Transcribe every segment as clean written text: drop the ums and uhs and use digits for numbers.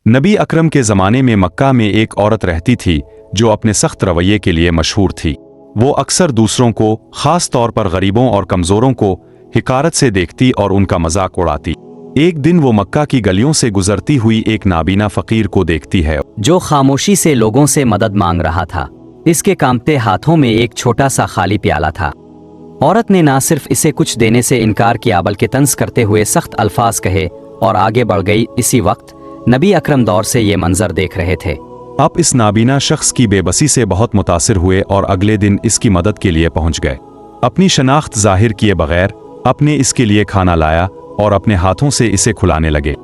नबी अकरम के ज़माने में मक्का में एक औरत रहती थी जो अपने सख्त रवैये के लिए मशहूर थी। वो अक्सर दूसरों को, ख़ास तौर पर गरीबों और कमज़ोरों को हिकारत से देखती और उनका मजाक उड़ाती। एक दिन वो मक्का की गलियों से गुजरती हुई एक नाबीना फ़कीर को देखती है जो खामोशी से लोगों से मदद मांग रहा था। इसके कांपते हाथों में एक छोटा सा खाली प्याला था। औरत ने ना सिर्फ इसे कुछ देने से इनकार किया बल्कि तंज करते हुए सख्त अल्फाज कहे और आगे बढ़ गई। इसी वक्त नबी अकरम दौर से ये मंजर देख रहे थे। आप इस नाबीना शख्स की बेबसी से बहुत मुतासिर हुए और अगले दिन इसकी मदद के लिए पहुंच गए। अपनी शनाख्त जाहिर किए बगैर अपने इसके लिए खाना लाया और अपने हाथों से इसे खुलाने लगे।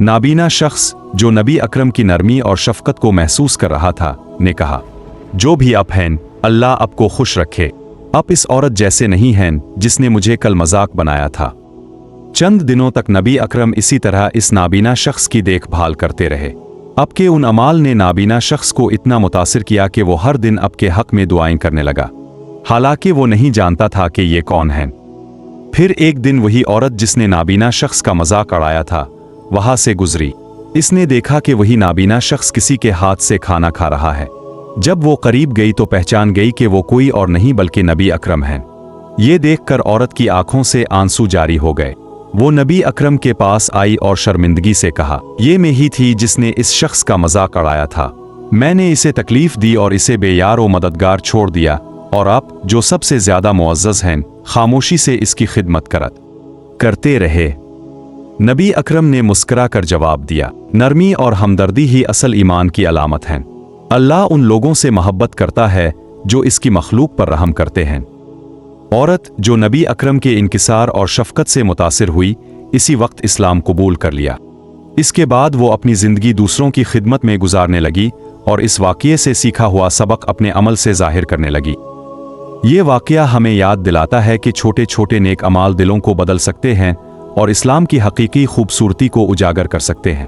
नाबीना शख्स, जो नबी अकरम की नरमी और शफकत को महसूस कर रहा था, ने कहा, जो भी आप हैं, अल्लाह आपको खुश रखे। आप इस औरत जैसे नहीं हैं जिसने मुझे कल मजाक बनाया था। चंद दिनों तक नबी अकरम इसी तरह इस नाबीना शख्स की देखभाल करते रहे। आपके उन अमाल ने नाबीना शख्स को इतना मुतासिर किया कि वो हर दिन आपके हक में दुआएं करने लगा, हालांकि वो नहीं जानता था कि ये कौन है। फिर एक दिन वही औरत जिसने नाबीना शख्स का मजाक उड़ाया था वहां से गुजरी। इसने देखा कि वही नाबीना शख्स किसी के हाथ से खाना खा रहा है। जब वो करीब गई तो पहचान गई कि वो कोई और नहीं बल्कि नबी अकरम हैं। ये देखकर औरत की आंखों से आंसू जारी हो गए। वो नबी अकरम के पास आई और शर्मिंदगी से कहा, ये मैं ही थी जिसने इस शख्स का मजाक उड़ाया था। मैंने इसे तकलीफ दी और इसे बेयार और मददगार छोड़ दिया, और आप, जो सबसे ज्यादा मुअज़्ज़ज़ हैं, खामोशी से इसकी खिदमत करते रहे। नबी अकरम ने मुस्कुरा कर जवाब दिया, नरमी और हमदर्दी ही असल ईमान की अलामत हैं। अल्लाह उन लोगों से मोहब्बत करता है जो इसकी मखलूक पर रहम करते हैं। औरत, जो नबी अकरम के इंकिसार और शफकत से मुतासिर हुई, इसी वक्त इस्लाम कबूल कर लिया। इसके बाद वो अपनी ज़िंदगी दूसरों की खिदमत में गुजारने लगी और इस वाक़ये से सीखा हुआ सबक अपने अमल से ज़ाहिर करने लगी। ये वाक़या हमें याद दिलाता है कि छोटे छोटे नेक अमाल दिलों को बदल सकते हैं और इस्लाम की हकीकी खूबसूरती को उजागर कर सकते हैं।